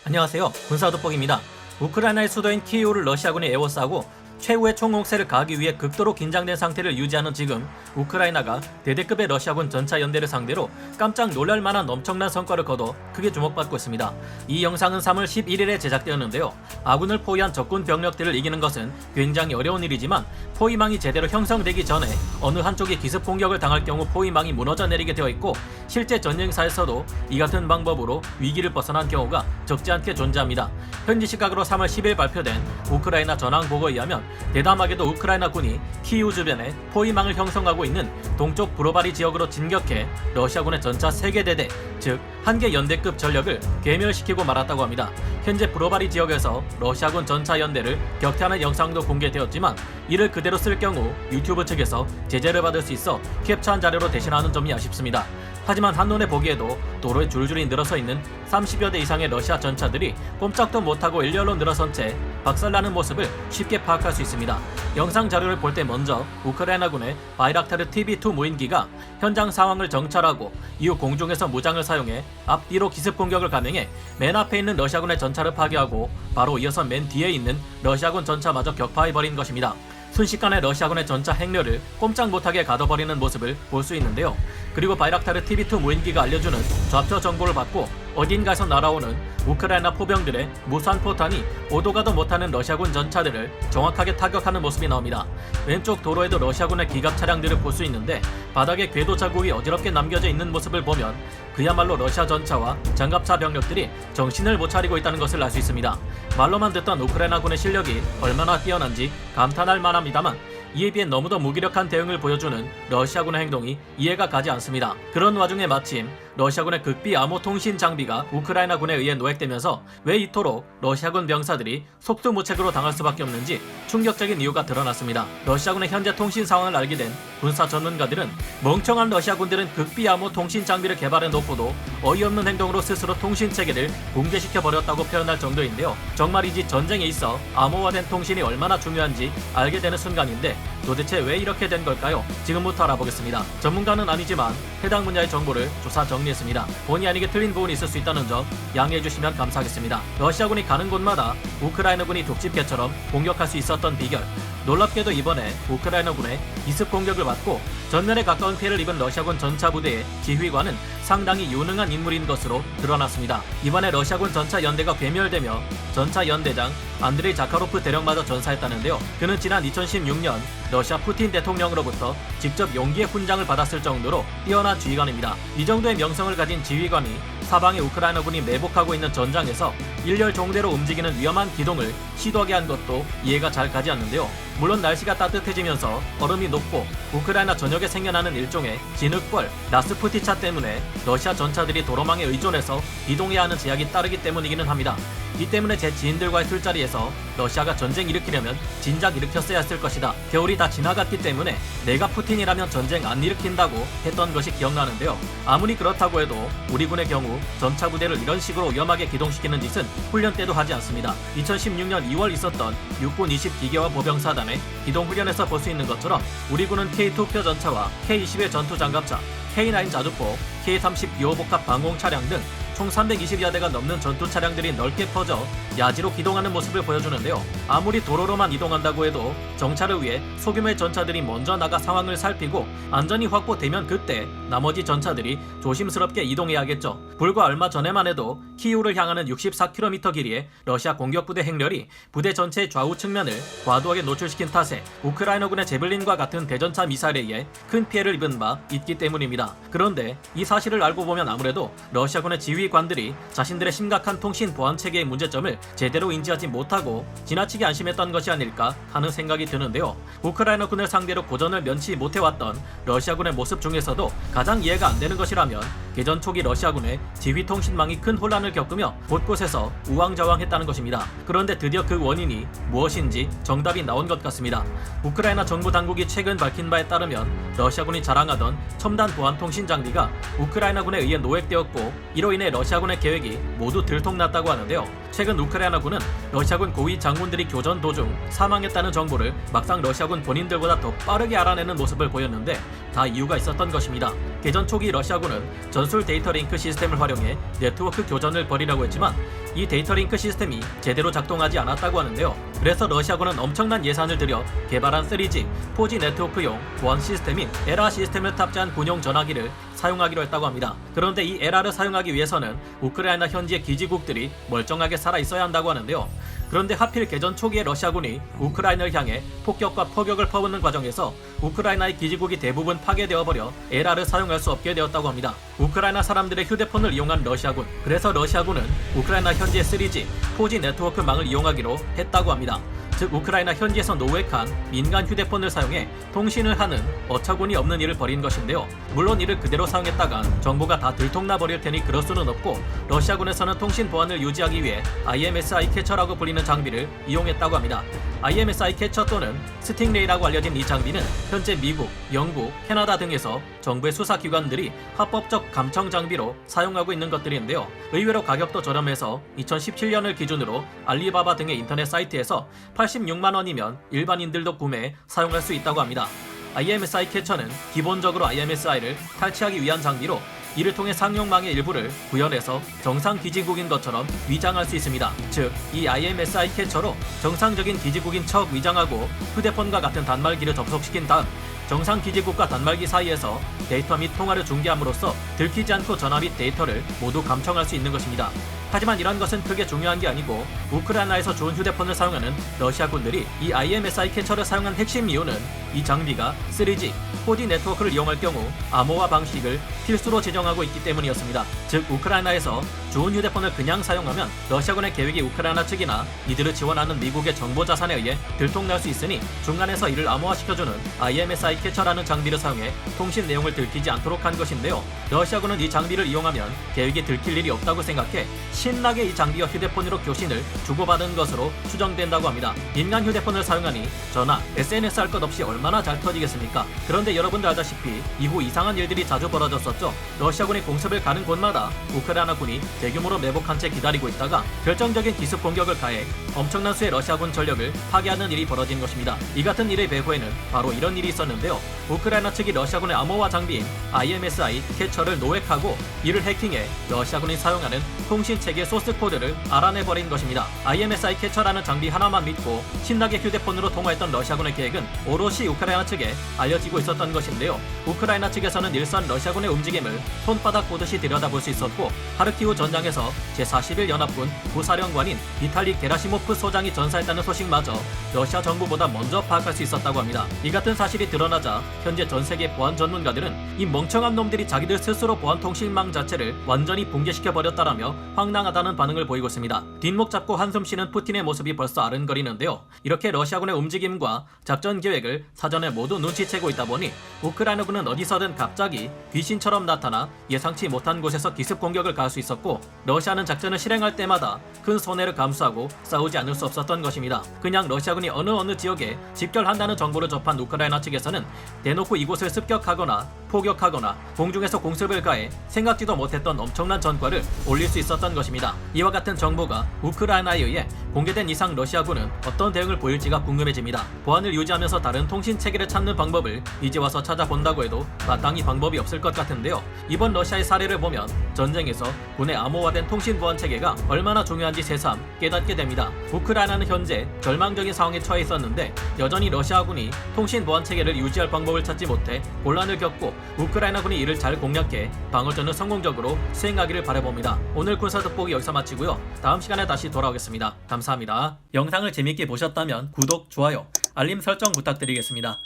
안녕하세요. 군사돋보기입니다. 우크라이나의 수도인 키이우를 러시아군이 에워싸고 최후의 총공세를 가하기 위해 극도로 긴장된 상태를 유지하는 지금 우크라이나가 대대급의 러시아군 전차 연대를 상대로 깜짝 놀랄 만한 엄청난 성과를 거둬 크게 주목받고 있습니다. 이 영상은 3월 11일에 제작되었는데요. 아군을 포위한 적군 병력들을 이기는 것은 굉장히 어려운 일이지만 포위망이 제대로 형성되기 전에 어느 한쪽이 기습 공격을 당할 경우 포위망이 무너져 내리게 되어 있고 실제 전쟁사에서도 이 같은 방법으로 위기를 벗어난 경우가 적지 않게 존재합니다. 현지 시각으로 3월 10일 발표된 우크라이나 전황 보고에 의하면 대담하게도 우크라이나군이 키이우 주변에 포위망을 형성하고 있는 동쪽 브로바리 지역으로 진격해 러시아군의 전차 3개 대대, 즉 1개 연대급 전력을 괴멸시키고 말았다고 합니다. 현재 브로바리 지역에서 러시아군 전차 연대를 격퇴하는 영상도 공개되었지만 이를 그대로 쓸 경우 유튜브 측에서 제재를 받을 수 있어 캡처한 자료로 대신하는 점이 아쉽습니다. 하지만 한눈에 보기에도 도로에 줄줄이 늘어서 있는 30여 대 이상의 러시아 전차들이 꼼짝도 못하고 일렬로 늘어선 채 박살나는 모습을 쉽게 파악할 수 있습니다. 영상 자료를 볼 때 먼저 우크라이나군의 바이락타르 TB2 무인기가 현장 상황을 정찰하고 이후 공중에서 무장을 사용해 앞뒤로 기습 공격을 감행해 맨 앞에 있는 러시아군의 전차를 파괴하고 바로 이어서 맨 뒤에 있는 러시아군 전차마저 격파해버린 것입니다. 순식간에 러시아군의 전차 행렬을 꼼짝 못하게 가둬버리는 모습을 볼 수 있는데요. 그리고 바이락타르 TB2 무인기가 알려주는 좌표 정보를 받고 어딘가에서 날아오는 우크라이나 포병들의 무수한 포탄이 오도 가도 못하는 러시아군 전차들을 정확하게 타격하는 모습이 나옵니다. 왼쪽 도로에도 러시아군의 기갑 차량들을 볼 수 있는데 바닥에 궤도 자국이 어지럽게 남겨져 있는 모습을 보면 그야말로 러시아 전차와 장갑차 병력들이 정신을 못 차리고 있다는 것을 알 수 있습니다. 말로만 듣던 우크라이나군의 실력이 얼마나 뛰어난지 감탄할 만합니다만 이에 비해 너무도 무기력한 대응을 보여주는 러시아군의 행동이 이해가 가지 않습니다. 그런 와중에 마침 러시아군의 극비 암호 통신 장비가 우크라이나군에 의해 노획되면서 왜 이토록 러시아군 병사들이 속수무책으로 당할 수밖에 없는지 충격적인 이유가 드러났습니다. 러시아군의 현재 통신 상황을 알게 된 군사 전문가들은 멍청한 러시아군들은 극비 암호 통신 장비를 개발해 놓고도 어이없는 행동으로 스스로 통신 체계를 붕괴시켜 버렸다고 표현할 정도인데요. 정말이지 전쟁에 있어 암호화된 통신이 얼마나 중요한지 알게 되는 순간인데 도대체 왜 이렇게 된 걸까요? 지금부터 알아보겠습니다. 전문가는 아니지만 해당 분야의 정보를 조사 정리했습니다. 본의 아니게 틀린 부분이 있을 수 있다는 점 양해해 주시면 감사하겠습니다. 러시아군이 가는 곳마다 우크라이나군이 독집개처럼 공격할 수 있었던 비결. 놀랍게도 이번에 우크라이나군의 기습 공격을 받고 전면에 가까운 피해를 입은 러시아군 전차 부대의 지휘관은 상당히 유능한 인물인 것으로 드러났습니다. 이번에 러시아군 전차 연대가 괴멸되며 전차 연대장 안드레이 자카로프 대령마저 전사했다는데요. 그는 지난 2016년 러시아 푸틴 대통령으로부터 직접 용기의 훈장을 받았을 정도로 뛰어난 지휘관입니다. 이 정도의 명성을 가진 지휘관이 사방의 우크라이나군이 매복하고 있는 전장에서 일렬 종대로 움직이는 위험한 기동을 시도하게 한 것도 이해가 잘 가지 않는데요. 물론 날씨가 따뜻해지면서 얼음이 녹고 우크라이나 전역에 생겨나는 일종의 진흙벌, 라스푸티차 때문에 러시아 전차들이 도로망에 의존해서 이동해야 하는 제약이 따르기 때문이기는 합니다. 이 때문에 제 지인들과의 술자리에서 러시아가 전쟁 일으키려면 진작 일으켰어야 했을 것이다. 겨울이 다 지나갔기 때문에 내가 푸틴이라면 전쟁 안 일으킨다고 했던 것이 기억나는데요. 아무리 그렇다고 해도 우리 군의 경우 전차 부대를 이런 식으로 위험하게 기동시키는 짓은 훈련 때도 하지 않습니다. 2016년 2월 있었던 육군 20기계화 보병사단의 기동훈련에서 볼 수 있는 것처럼 우리 군은 K2표 전차와 K21 전투장갑차, K9 자주포, K30 비호복합 방공 차량 등 총 320여 대가 넘는 전투 차량들이 넓게 퍼져 야지로 기동하는 모습을 보여주는데요. 아무리 도로로만 이동한다고 해도 정찰을 위해 소규모의 전차들이 먼저 나가 상황을 살피고 안전이 확보되면 그때 나머지 전차들이 조심스럽게 이동해야겠죠. 불과 얼마 전에만 해도 키이우를 향하는 64km 길이의 러시아 공격부대 행렬이 부대 전체의 좌우 측면을 과도하게 노출시킨 탓에 우크라이나군의 제블린과 같은 대전차 미사일에 의해 큰 피해를 입은 바 있기 때문입니다. 그런데 이 사실을 알고 보면 아무래도 러시아군의 지휘관들이 자신들의 심각한 통신 보안 체계의 문제점을 제대로 인지하지 못하고 지나치게 안심했던 것이 아닐까 하는 생각이 드는데요. 우크라이나군을 상대로 고전을 면치 못해왔던 러시아군의 모습 중에서도 가장 이해가 안 되는 것이라면 개전 초기 러시아군의 지휘 통신망이 큰 혼란을 겪으며 곳곳에서 우왕좌왕했다는 것입니다. 그런데 드디어 그 원인이 무엇인지 정답이 나온 것 같습니다. 우크라이나 정부 당국이 최근 밝힌 바에 따르면 러시아군이 자랑하던 첨단 보안 통신 장비가 우크라이나군에 의해 노획되었고 이로 인해 러시아군의 계획이 모두 들통났다고 하는데요. 최근 우크라이나군은 러시아군 고위 장군들이 교전 도중 사망했다는 정보를 막상 러시아군 본인들보다 더 빠르게 알아내는 모습을 보였는데 다 이유가 있었던 것입니다. 개전 초기 러시아군은 전술 데이터 링크 시스템을 활용해 네트워크 교전을 벌이라고 했지만 이 데이터 링크 시스템이 제대로 작동하지 않았다고 하는데요. 그래서 러시아군은 엄청난 예산을 들여 개발한 3G, 4G 네트워크용 보안 시스템인 에라 시스템을 탑재한 군용 전화기를 사용하기로 했다고 합니다. 그런데 이 에라를 사용하기 위해서는 우크라이나 현지의 기지국들이 멀쩡하게 살아 있어야 한다고 하는데요. 그런데 하필 개전 초기에 러시아군이 우크라이나를 향해 폭격과 포격을 퍼붓는 과정에서 우크라이나의 기지국이 대부분 파괴되어 버려 에라를 사용할 수 없게 되었다고 합니다. 우크라이나 사람들의 휴대폰을 이용한 러시아군, 그래서 러시아군은 우크라이나 현지의 3G, 4G 네트워크망을 이용하기로 했다고 합니다. 즉 우크라이나 현지에서 노획한 민간 휴대폰을 사용해 통신을 하는 어처구니 없는 일을 벌인 것인데요. 물론 이를 그대로 사용했다간 정보가 다 들통나버릴 테니 그럴 수는 없고, 러시아군에서는 통신 보안을 유지하기 위해 IMSI 캐처라고 불리는 장비를 이용했다고 합니다. IMSI 캐처 또는 스팅레이라고 알려진 이 장비는 현재 미국, 영국, 캐나다 등에서 정부의 수사기관들이 합법적 감청 장비로 사용하고 있는 것들인데요. 의외로 가격도 저렴해서 2017년을 기준으로 알리바바 등의 인터넷 사이트에서 86만 원이면 일반인들도 구매해 사용할 수 있다고 합니다. IMSI 캐처는 기본적으로 IMSI를 탈취하기 위한 장비로 이를 통해 상용망의 일부를 구현해서 정상 기지국인 것처럼 위장할 수 있습니다. 즉, 이 IMSI 캐처로 정상적인 기지국인 척 위장하고 휴대폰과 같은 단말기를 접속시킨 다음 정상 기지국과 단말기 사이에서 데이터 및 통화를 중개함으로써 들키지 않고 전화 및 데이터를 모두 감청할 수 있는 것입니다. 하지만 이런 것은 크게 중요한 게 아니고, 우크라이나에서 좋은 휴대폰을 사용하는 러시아군들이 이 IMSI 캐처를 사용한 핵심 이유는 이 장비가 3G, 4G 네트워크를 이용할 경우 암호화 방식을 필수로 지정하고 있기 때문이었습니다. 즉 우크라이나에서 좋은 휴대폰을 그냥 사용하면 러시아군의 계획이 우크라이나 측이나 이들을 지원하는 미국의 정보 자산에 의해 들통날 수 있으니 중간에서 이를 암호화시켜주는 IMSI 캐처라는 장비를 사용해 통신 내용을 들키지 않도록 한 것인데요. 러시아군은 이 장비를 이용하면 계획이 들킬 일이 없다고 생각해 신나게 이 장비와 휴대폰으로 교신을 주고받은 것으로 추정된다고 합니다. 인간 휴대폰을 사용하니 전화, SNS 할 것 없이 얼마나 잘 터지겠습니까? 그런데 여러분들 알다시피 이후 이상한 일들이 자주 벌어졌었죠. 러시아군이 공습을 가는 곳마다 우크라이나군이 대규모로 매복한 채 기다리고 있다가 결정적인 기습 공격을 가해 엄청난 수의 러시아군 전력을 파괴하는 일이 벌어진 것입니다. 이 같은 일의 배후에는 바로 이런 일이 있었는데요. 우크라이나 측이 러시아군의 암호화 장비인 IMSI 캐처를 노획하고 이를 해킹해 러시아군이 사용하는 통신 체계 소스 코드를 알아내버린 것입니다. IMSI 캐처라는 장비 하나만 믿고 신나게 휴대폰으로 통화했던 러시아군의 계획은 오롯이 우크라이나 측에 알려지고 있었던 것인데요. 우크라이나 측에서는 일선 러시아군의 움직임을 손바닥 보듯이 들여다볼 수 있었고, 하르키우 전장에서 제41 연합군 부사령관인 비탈리 게라시모프 소장이 전사했다는 소식마저 러시아 정부보다 먼저 파악할 수 있었다고 합니다. 이 같은 사실이 드러나자 현재 전 세계 보안 전문가들은 이 멍청한 놈들이 자기들 스스로 보안 통신망 자체를 완전히 붕괴시켜 버렸다라며 황당하다는 반응을 보이고 있습니다. 뒷목 잡고 한숨 쉬는 푸틴의 모습이 벌써 아른거리는데요. 이렇게 러시아군의 움직임과 작전 계획을 사전에 모두 눈치채고 있다 보니 우크라이나군은 어디서든 갑자기 귀신처럼 나타나 예상치 못한 곳에서 기습 공격을 가할 수 있었고, 러시아는 작전을 실행할 때마다 큰 손해를 감수하고 싸우지 않을 수 없었던 것입니다. 그냥 러시아군이 어느 지역에 집결한다는 정보를 접한 우크라이나 측에서는 대놓고 이곳을 습격하거나 포격하거나 공중에서 공습을 가해 생각지도 못했던 엄청난 전과를 올릴 수 있었던 것입니다. 이와 같은 정보가 우크라이나에 의해 공개된 이상 러시아군은 어떤 대응을 보일지가 궁금해집니다. 보안을 유지하면서 다른 통신 체계를 찾는 방법을 이제 와서 찾아본다고 해도 마땅히 방법이 없을 것 같은데요. 이번 러시아의 사례를 보면 전쟁에서 군의 암호화된 통신 보안 체계가 얼마나 중요한지 새삼 깨닫게 됩니다. 우크라이나는 현재 절망적인 상황에 처해 있었는데 여전히 러시아군이 통신 보안 체계를 유지할 방법을 찾지 못해 곤란을 겪고, 우크라이나군이 이를 잘 공략해 방어전을 성공적으로 수행하기를 바라봅니다. 오늘 군사 돋보기 여기서 마치고요. 다음 시간에 다시 돌아오겠습니다. 감사합니다. 영상을 재밌게 보셨다면 구독, 좋아요, 알림 설정 부탁드리겠습니다.